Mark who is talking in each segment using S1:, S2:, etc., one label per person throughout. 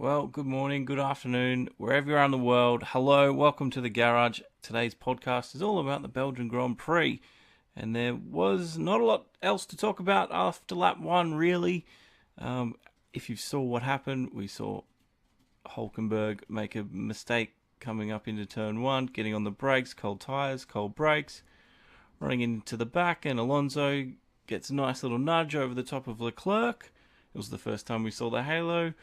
S1: Well, good morning, good afternoon, wherever you are in the world. Hello, welcome to the garage. Today's podcast is all about the Belgian Grand Prix. And there was not a lot else to talk about after lap one, really. If you saw what happened, we saw Hulkenberg make a mistake coming up into turn one, getting on the brakes, cold tyres, cold brakes, running into the back, and Alonso gets a nice little nudge over the top of Leclerc. It was the first time we saw the halo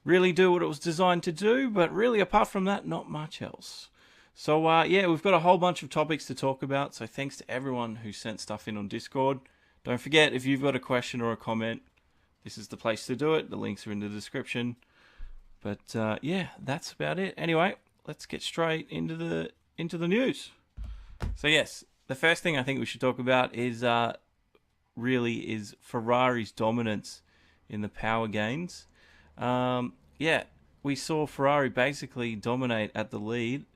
S1: really do what it was designed to do, but really apart from that, not much else. So we've got a whole bunch of topics to talk about, so thanks to everyone who sent stuff in on Discord. Don't forget, if you've got a question or a comment, this is the place to do it. The links are in the description. But that's about it. Anyway, let's get straight into the news. So yes, the first thing I think we should talk about is Ferrari's dominance in the power gains. We saw Ferrari basically dominate at the lead,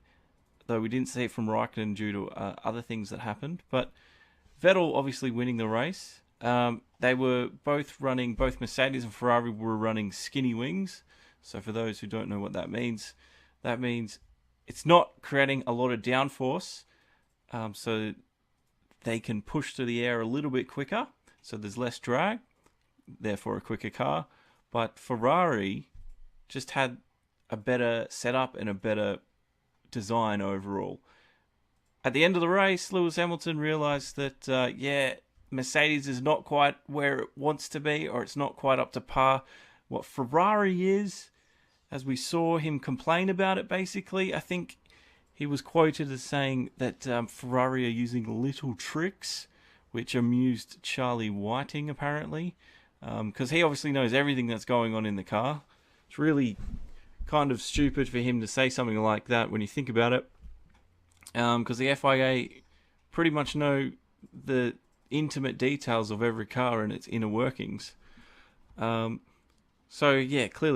S1: though we didn't see it from Raikkonen due to other things that happened. But Vettel obviously winning the race. They were both Mercedes and Ferrari were running skinny wings. So for those who don't know what that means it's not creating a lot of downforce, so they can push through the air a little bit quicker. So there's less drag, therefore a quicker car. But Ferrari just had a better setup and a better design overall. At the end of the race, Lewis Hamilton realized that, Mercedes is not quite where it wants to be, or it's not quite up to par what Ferrari is. As we saw him complain about it, basically, I think he was quoted as saying that Ferrari are using little tricks, which amused Charlie Whiting, apparently. Because he obviously knows everything that's going on in the car. It's really kind of stupid for him to say something like that when you think about it. Because the FIA pretty much know the intimate details of every car and its inner workings. Clearly,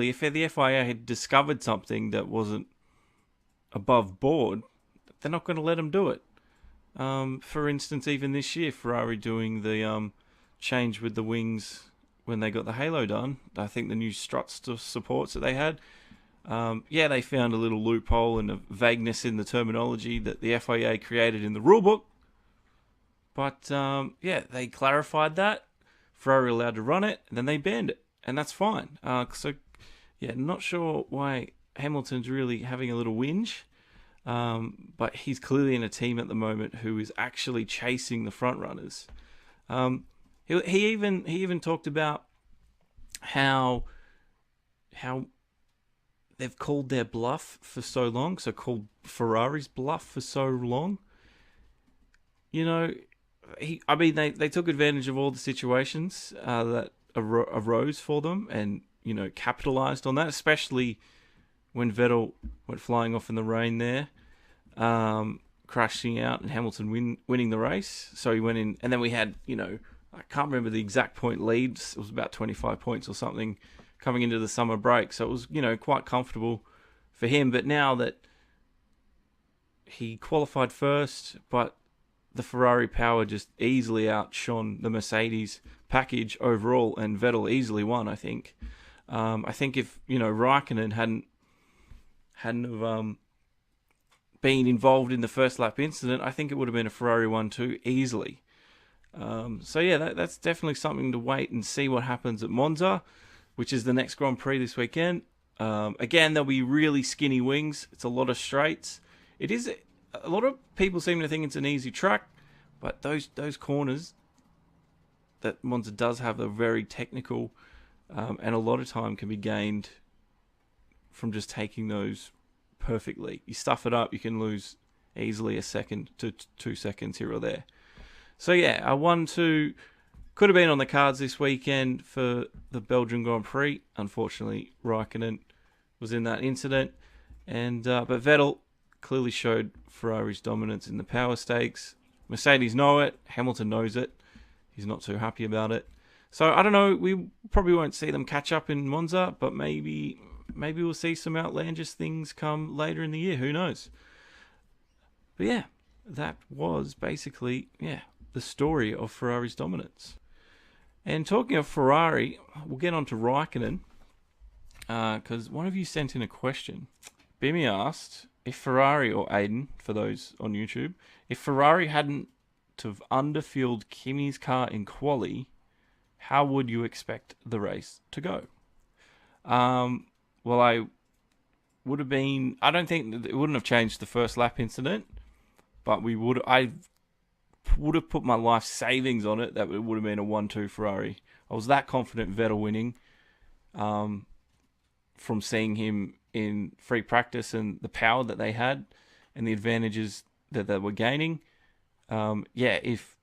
S1: if the FIA had discovered something that wasn't above board, they're not going to let them do it. For instance, even this year, Ferrari doing the change with the wings when they got the halo done. I think the new strut supports that they had. They found a little loophole and a vagueness in the terminology that the FIA created in the rulebook. But they clarified that. Ferrari allowed to run it, and then they banned it, and that's fine. Not sure why Hamilton's really having a little whinge. But he's clearly in a team at the moment who is actually chasing the front runners. He even talked about how they've called their bluff for so long, so called Ferrari's bluff for so long. They took advantage of all the situations that arose for them, and capitalized on that, especially when Vettel went flying off in the rain there, crashing out, and Hamilton winning the race. So he went in, and then we had, I can't remember the exact point leads. It was about 25 points or something coming into the summer break. So it was, quite comfortable for him. But now that he qualified first, but the Ferrari power just easily outshone the Mercedes package overall, and Vettel easily won, I think. I think if, Raikkonen hadn't have been involved in the first lap incident, I think it would have been a Ferrari 1-2 easily. That's definitely something to wait and see what happens at Monza, which is the next Grand Prix this weekend. Again, there'll be really skinny wings. It's a lot of straights. It is a lot of people seem to think it's an easy track, but those corners that Monza does have are very technical, and a lot of time can be gained from just taking those perfectly. You stuff it up, you can lose easily a second to 2 seconds here or there. So a 1-2 could have been on the cards this weekend for the Belgian Grand Prix. Unfortunately, Raikkonen was in that incident, but Vettel clearly showed Ferrari's dominance in the power stakes. Mercedes know it. Hamilton knows it. He's not too happy about it. So I don't know. We probably won't see them catch up in Monza, but maybe we'll see some outlandish things come later in the year. Who knows? But that was basically the story of Ferrari's dominance. And talking of Ferrari, we'll get on to Raikkonen. because one of you sent in a question. Bimmy asked if Ferrari, or Aiden, for those on YouTube, if Ferrari hadn't to have underfueled Kimi's car in quali, how would you expect the race to go? Well, I would have been. I don't think it wouldn't have changed the first lap incident, but I would have put my life savings on it that it would have been a 1-2 Ferrari. I was that confident Vettel winning, from seeing him in free practice and the power that they had and the advantages that they were gaining. If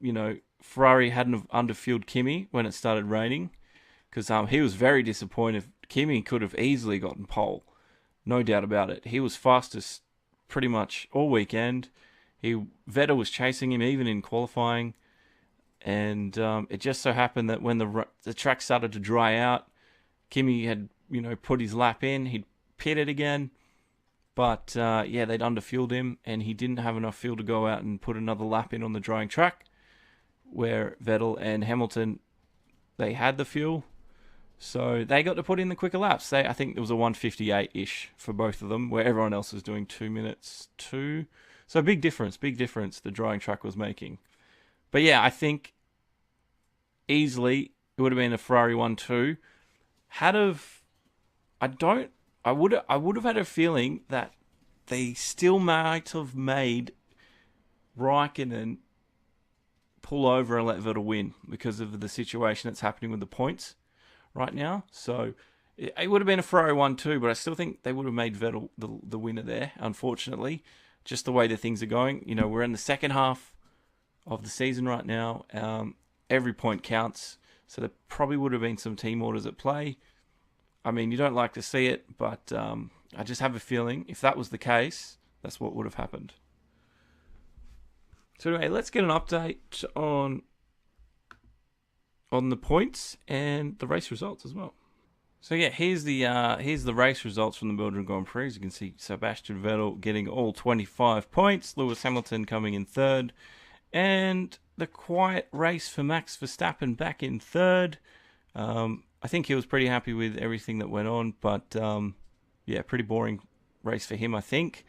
S1: Ferrari hadn't have underfueled Kimi when it started raining, because he was very disappointed. Kimi could have easily gotten pole, no doubt about it. He was fastest pretty much all weekend. Vettel was chasing him even in qualifying, and it just so happened that when the track started to dry out, Kimi had put his lap in. He'd pitted again, but they'd underfueled him, and he didn't have enough fuel to go out and put another lap in on the drying track, where Vettel and Hamilton, they had the fuel, so they got to put in the quicker laps. I think it was a 1:58-ish for both of them, where everyone else was doing 2 minutes 2. So big difference the drying track was making. But yeah, I think easily it would have been a Ferrari 1-2. I would have had a feeling that they still might have made Raikkonen pull over and let Vettel win because of the situation that's happening with the points right now. So it would have been a Ferrari 1-2, but I still think they would have made Vettel the winner there, unfortunately. Just the way the things are going. We're in the second half of the season right now. Every point counts. So there probably would have been some team orders at play. I mean, you don't like to see it, but I just have a feeling if that was the case, that's what would have happened. So anyway, let's get an update on the points and the race results as well. So yeah, here's the race results from the Belgian Grand Prix. As you can see, Sebastian Vettel getting all 25 points, Lewis Hamilton coming in third, and the quiet race for Max Verstappen back in third. I think he was pretty happy with everything that went on, but pretty boring race for him, I think.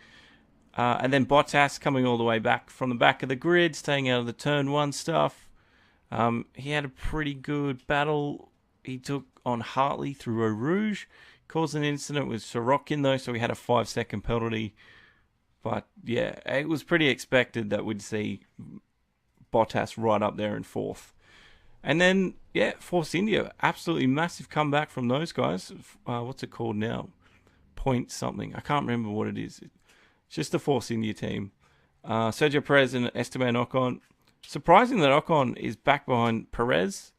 S1: And then Bottas coming all the way back from the back of the grid, staying out of the turn 1 stuff. He had a pretty good battle. He took on Hartley through Eau Rouge, caused an incident with Sorokin though, so he had a 5-second penalty. But yeah, it was pretty expected that we'd see Bottas right up there in 4th. And then, Force India, absolutely massive comeback from those guys. What's it called now? Point something. I can't remember what it is. It's just the Force India team. Sergio Perez and Esteban Ocon. Surprising that Ocon is back behind Perez.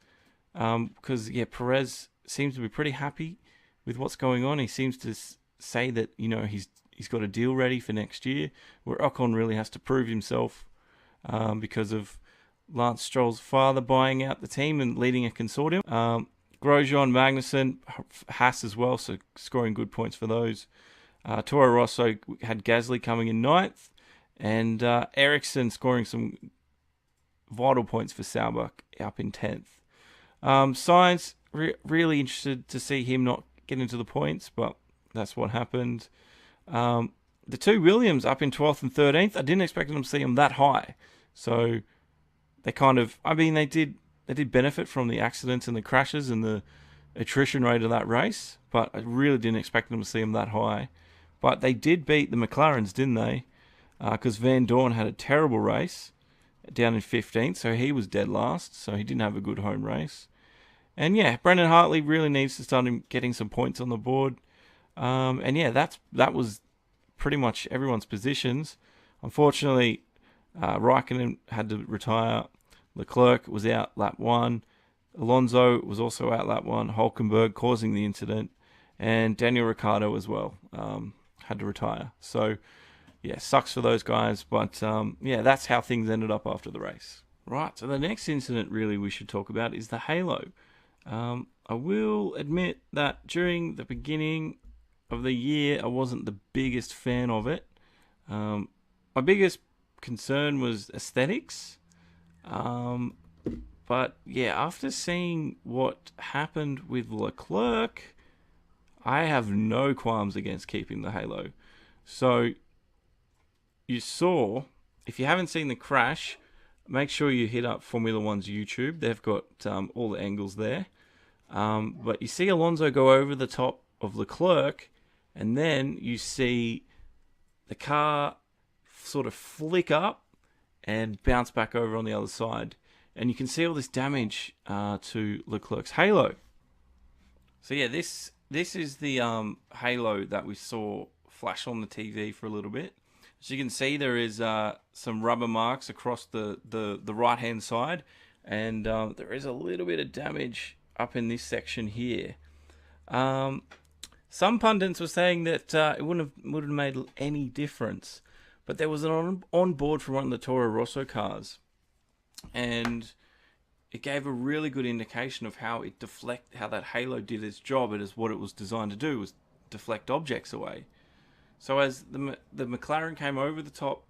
S1: Because, Perez seems to be pretty happy with what's going on. He seems to say that, he's got a deal ready for next year, where Ocon really has to prove himself because of Lance Stroll's father buying out the team and leading a consortium. Grosjean, Magnussen, Haas as well, so scoring good points for those. Toro Rosso had Gasly coming in 9th, and Ericsson scoring some vital points for Sauber up in 10th. Sainz, really interested to see him not get into the points, but that's what happened. The two Williams up in 12th and 13th, I didn't expect them to see them that high. So they they did benefit from the accidents and the crashes and the attrition rate of that race, but I really didn't expect them to see them that high. But they did beat the McLarens, didn't they? Because Van Dorn had a terrible race down in 15th, so he was dead last, so he didn't have a good home race. And Brendan Hartley really needs to start getting some points on the board. That was pretty much everyone's positions. Unfortunately, Raikkonen had to retire. Leclerc was out lap 1. Alonso was also out lap 1. Hulkenberg causing the incident. And Daniel Ricciardo as well had to retire. So, sucks for those guys. But, that's how things ended up after the race. Right, so the next incident really we should talk about is the halo. I will admit that during the beginning of the year, I wasn't the biggest fan of it. My biggest concern was aesthetics. But after seeing what happened with Leclerc, I have no qualms against keeping the halo. So you saw, if you haven't seen the crash, make sure you hit up Formula One's YouTube. They've got all the angles there. But you see Alonso go over the top of Leclerc, and then you see the car sort of flick up and bounce back over on the other side. And you can see all this damage to Leclerc's halo. So yeah, this is the halo that we saw flash on the TV for a little bit. As you can see, there is some rubber marks across the right-hand side, and there is a little bit of damage up in this section here. Some pundits were saying that it wouldn't have made any difference, but there was an on-board from one of the Toro Rosso cars, and it gave a really good indication of how that halo did its job. It is what it was designed to do, was deflect objects away. So as the McLaren came over the top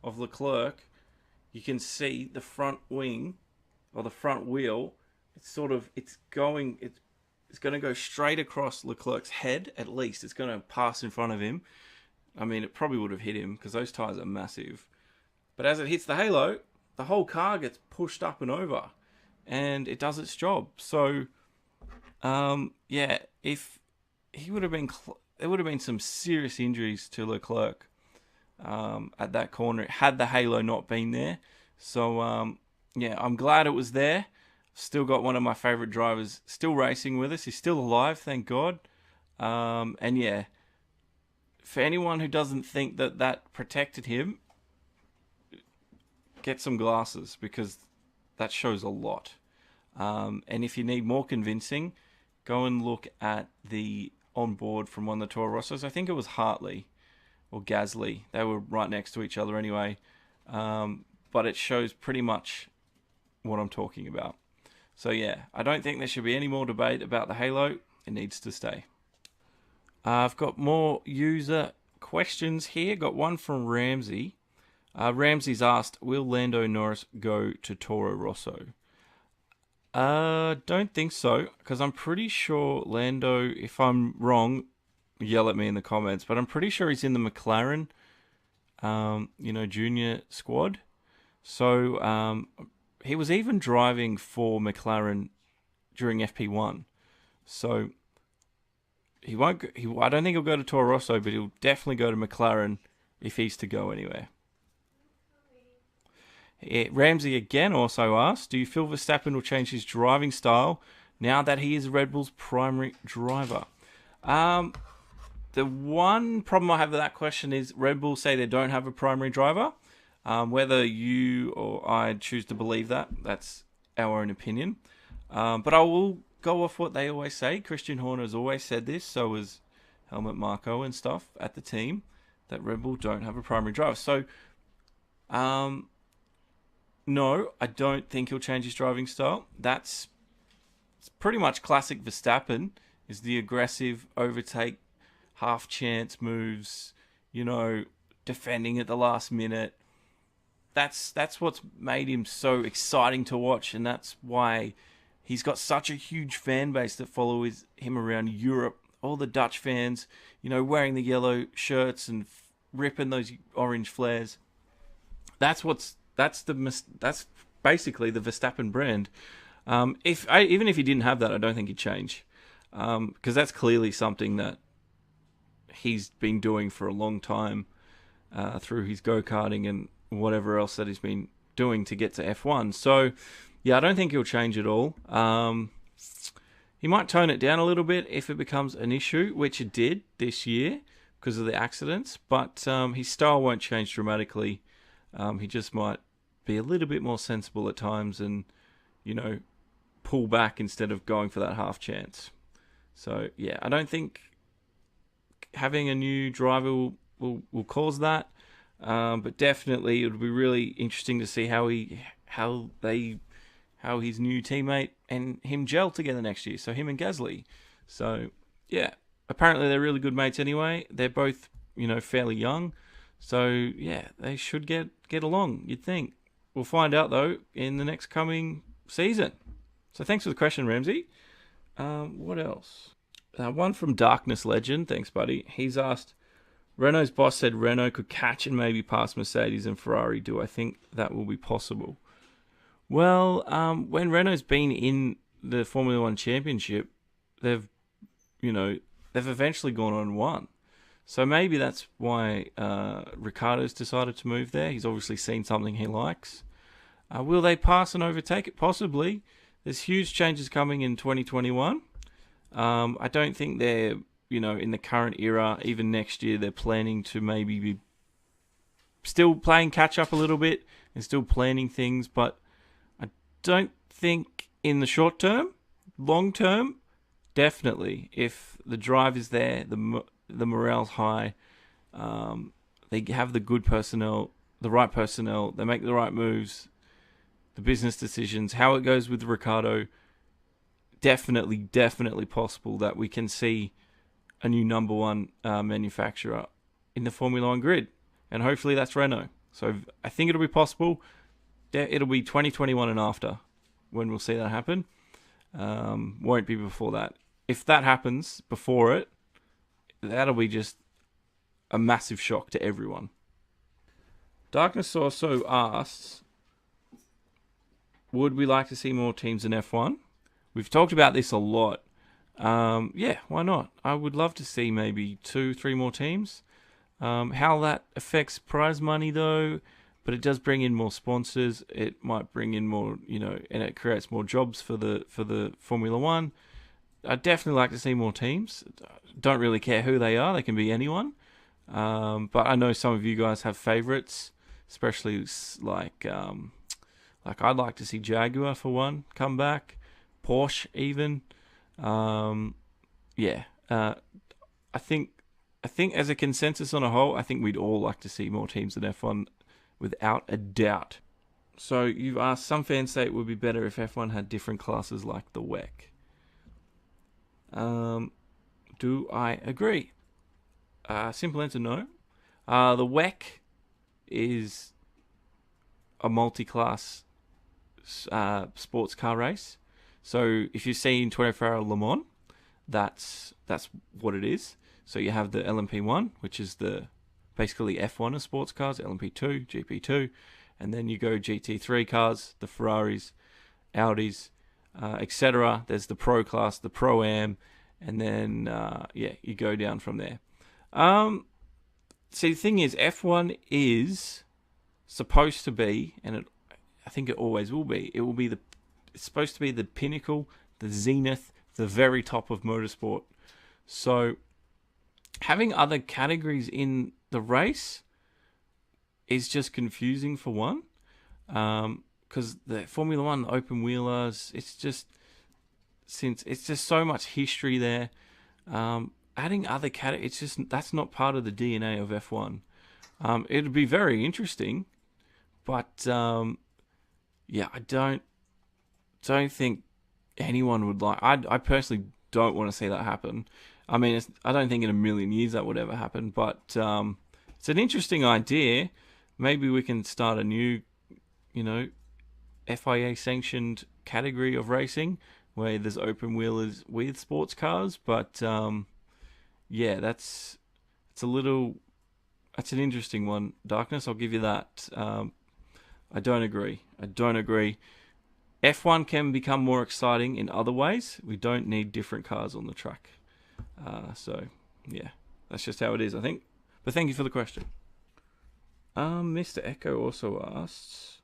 S1: of Leclerc, you can see the front wing or the front wheel. It's going to go straight across Leclerc's head. At least it's going to pass in front of him. I mean, it probably would have hit him because those tires are massive. But as it hits the halo, the whole car gets pushed up and over, and it does its job. So, yeah, if he would have been, there would have been some serious injuries to Leclerc at that corner had the halo not been there. So, yeah, I'm glad it was there. Still got one of my favourite drivers still racing with us. He's still alive, thank God. And yeah, for anyone who doesn't think that protected him, get some glasses, because that shows a lot. And if you need more convincing, go and look at the onboard from one of the Toro Rossos. I think it was Hartley or Gasly. They were right next to each other anyway. But it shows pretty much what I'm talking about. So yeah, I don't think there should be any more debate about the halo. It needs to stay. I've got more user questions here. Got one from Ramsey. Ramsey's asked, will Lando Norris go to Toro Rosso? Don't think so, because I'm pretty sure Lando, if I'm wrong, yell at me in the comments, but I'm pretty sure he's in the McLaren, junior squad. So, he was even driving for McLaren during FP1. So, I don't think he'll go to Toro Rosso, but he'll definitely go to McLaren if he's to go anywhere. Ramsey again also asked, do you feel Verstappen will change his driving style now that he is Red Bull's primary driver? The one problem I have with that question is Red Bull say they don't have a primary driver. Whether you or I choose to believe that, that's our own opinion. But I will go off what they always say. Christian Horner has always said this, so has Helmut Marko and stuff at the team, that Red Bull don't have a primary driver. So, no, I don't think he'll change his driving style. It's pretty much classic Verstappen, is the aggressive overtake, half chance moves, defending at the last minute. That's what's made him so exciting to watch, and that's why he's got such a huge fan base that follow him around Europe. All the Dutch fans, wearing the yellow shirts and ripping those orange flares. That's basically the Verstappen brand. Even if he didn't have that, I don't think he'd change, because that's clearly something that he's been doing for a long time through his go-karting and whatever else that he's been doing to get to F1. So, yeah, I don't think he'll change at all. He might tone it down a little bit if it becomes an issue, which it did this year because of the accidents, but his style won't change dramatically. He just might be a little bit more sensible at times and, pull back instead of going for that half chance. So, yeah, I don't think having a new driver will cause that. But definitely it would be really interesting to see how his new teammate and him gel together next year. So him and Gasly. So, yeah, apparently they're really good mates anyway. They're both, fairly young. So, yeah, they should get along, you'd think. We'll find out, though, in the next coming season. So thanks for the question, Ramsey. What else? One from Darkness Legend. Thanks, buddy. He's asked, Renault's boss said Renault could catch and maybe pass Mercedes and Ferrari. Do I think that will be possible? Well, when Renault's been in the Formula One Championship, they've, they've eventually gone on and won. So maybe that's why Ricciardo's decided to move there. He's obviously seen something he likes. Will they pass and overtake it? Possibly. There's huge changes coming in 2021. I don't think they're, in the current era, even next year, they're planning to maybe be still playing catch up a little bit and still planning things. But I don't think in the short term, long term, definitely, if the drive is there, the morale's high, they have the good personnel, the right personnel, they make the right moves, the business decisions, how it goes with Ricciardo, definitely possible that we can see a new number one manufacturer in the Formula One grid. And hopefully that's Renault. So I think it'll be possible. It'll be 2021 and after when we'll see that happen. Won't be before that. If that happens before it, that'll be just a massive shock to everyone. Darkness also asks, would we like to see more teams in F1? We've talked about this a lot. Yeah, why not? I would love to see maybe 2-3 more teams. How that affects prize money though, but it does bring in more sponsors. It might bring in more, and it creates more jobs for the Formula One. I'd definitely like to see more teams. Don't really care who they are. They can be anyone. But I know some of you guys have favourites, especially like I'd like to see Jaguar for one come back, Porsche even. I think as a consensus on a whole, I think we'd all like to see more teams in F1 without a doubt. So you've asked, some fans say it would be better if F1 had different classes like the WEC. Do I agree? Simple answer, no. The WEC is a multi-class sports car race. So if you've seen 24-hour Le Mans, that's what it is. So you have the LMP1, which is the basically F1 of sports cars, LMP2, GP2, and then you go GT3 cars, the Ferraris, Audis, etc. There's the Pro class, the Pro-Am, and then you go down from there. See, the thing is, F1 is supposed to be, and I think it always will be. It's supposed to be the pinnacle, the zenith, the very top of motorsport. So having other categories in the race is just confusing for one, because the Formula One, the open wheelers, it's just so much history there. Adding other categories, that's not part of the DNA of F1. It'd be very interesting, but I don't think anyone would like. I personally don't want to see that happen. I mean, I don't think in a million years that would ever happen, but it's an interesting idea. Maybe we can start a new, FIA-sanctioned category of racing where there's open wheelers with sports cars. But that's an interesting one. Darkness, I'll give you that. I don't agree. F1 can become more exciting in other ways. We don't need different cars on the track. That's just how it is, I think. But thank you for the question. Mr. Echo also asks,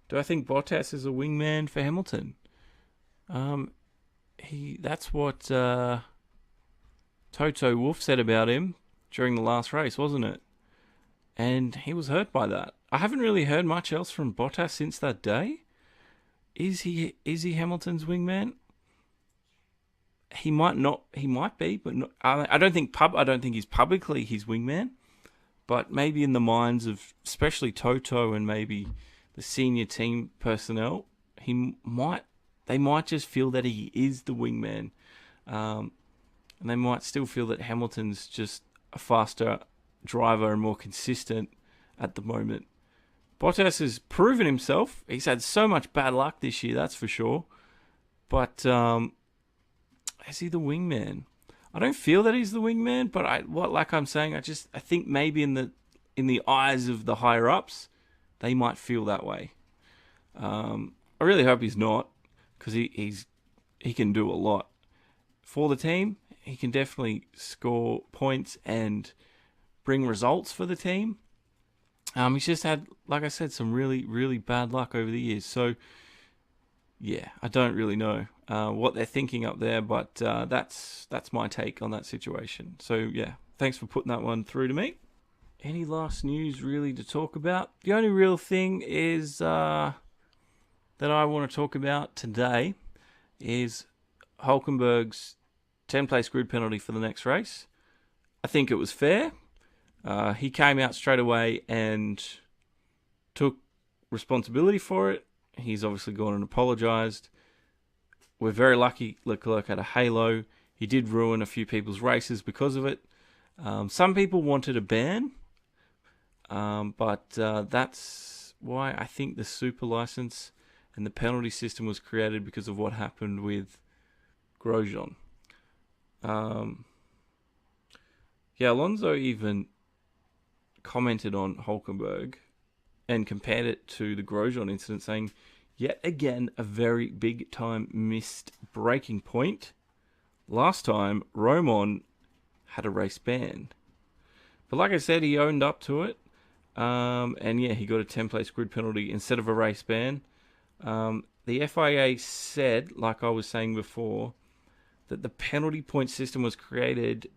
S1: do I think Bottas is a wingman for Hamilton? That's what Toto Wolff said about him during the last race, wasn't it? And he was hurt by that. I haven't really heard much else from Bottas since that day. Is he Hamilton's wingman? He might not. He might be, but not, I don't think he's publicly his wingman. But maybe in the minds of especially Toto and maybe the senior team personnel, they might just feel that he is the wingman, and they might still feel that Hamilton's just a faster driver and more consistent at the moment. Bottas has proven himself. He's had so much bad luck this year, that's for sure. But is he the wingman? I don't feel that he's the wingman, but like I'm saying, I think maybe in the eyes of the higher ups, they might feel that way. I really hope he's not, because he can do a lot for the team. He can definitely score points and bring results for the team. He's just had, like I said, some really, really bad luck over the years. So, yeah, I don't really know what they're thinking up there, but that's my take on that situation. So, yeah, thanks for putting that one through to me. Any last news really to talk about? The only real thing is that I want to talk about today is Hulkenberg's 10-place grid penalty for the next race. I think it was fair. He came out straight away and took responsibility for it. He's obviously gone and apologised. We're very lucky Leclerc had a halo. He did ruin a few people's races because of it. Some people wanted a ban, but that's why I think the super license and the penalty system was created, because of what happened with Grosjean. Alonso even commented on Hulkenberg and compared it to the Grosjean incident, saying, yet again, a very big time missed braking point. Last time, Roman had a race ban. But like I said, he owned up to it. And yeah, he got a 10-place grid penalty instead of a race ban. The FIA said, like I was saying before, that the penalty point system was created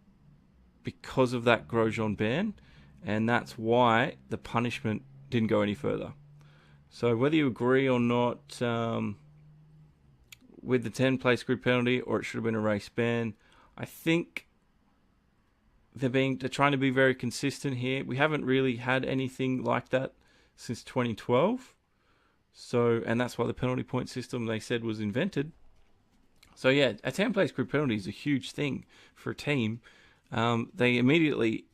S1: because of that Grosjean ban, and that's why the punishment didn't go any further. So whether you agree or not with the 10-place grid penalty, or it should have been a race ban, I think they're trying to be very consistent here. We haven't really had anything like that since 2012. So, and that's why the penalty point system, they said, was invented. So yeah, a 10-place grid penalty is a huge thing for a team. They immediately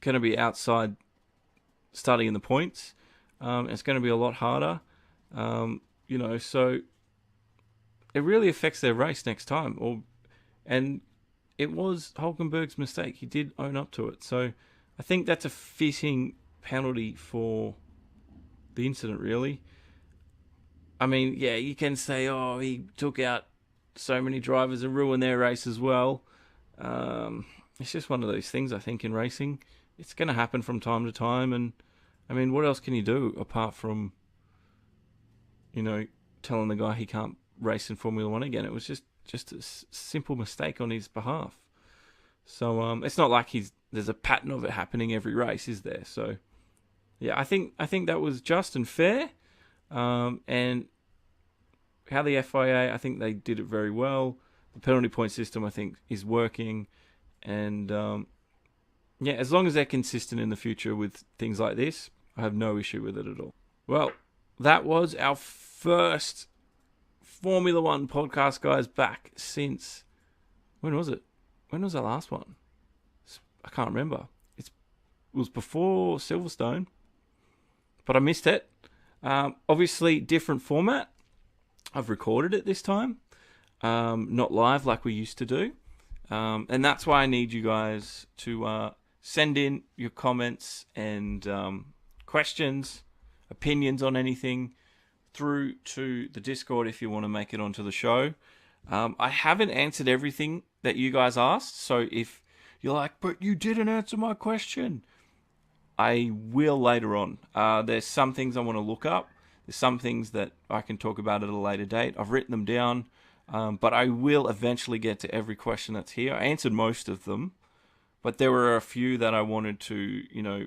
S1: going to be outside starting in the points. It's going to be a lot harder. So it really affects their race next time. And it was Hulkenberg's mistake. He did own up to it. So I think that's a fitting penalty for the incident, really. I mean, yeah, you can say, oh, he took out so many drivers and ruined their race as well. It's just one of those things, I think, in racing. It's going to happen from time to time. And, I mean, what else can you do apart from, telling the guy he can't race in Formula 1 again? It was just a simple mistake on his behalf. So it's not like there's a pattern of it happening every race, is there? So, yeah, I think that was just and fair. And how the FIA, I think they did it very well. The penalty point system, I think, is working. And, as long as they're consistent in the future with things like this, I have no issue with it at all. Well, that was our first Formula 1 podcast, guys, back since... When was it? When was our last one? I can't remember. It was before Silverstone, but I missed it. Obviously, different format. I've recorded it this time, not live like we used to do. And that's why I need you guys to send in your comments and questions, opinions on anything through to the Discord if you want to make it onto the show. I haven't answered everything that you guys asked, so if you're like, but you didn't answer my question, I will later on. There's some things I want to look up. There's some things that I can talk about at a later date. I've written them down, but I will eventually get to every question that's here. I answered most of them, but there were a few that I wanted to,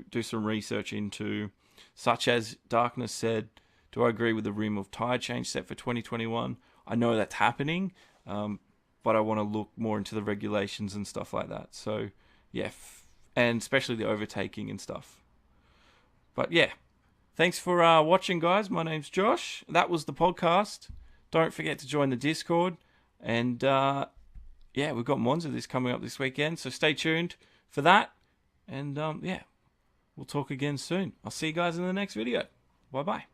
S1: do some research into, such as Darkness said, do I agree with the rim of tire change set for 2021? I know that's happening, but I want to look more into the regulations and stuff like that. So, yeah, and especially the overtaking and stuff. But, yeah, thanks for watching, guys. My name's Josh. That was the podcast. Don't forget to join the Discord. And, we've got Monza this coming up this weekend, so stay tuned for that. And, we'll talk again soon. I'll see you guys in the next video. Bye-bye.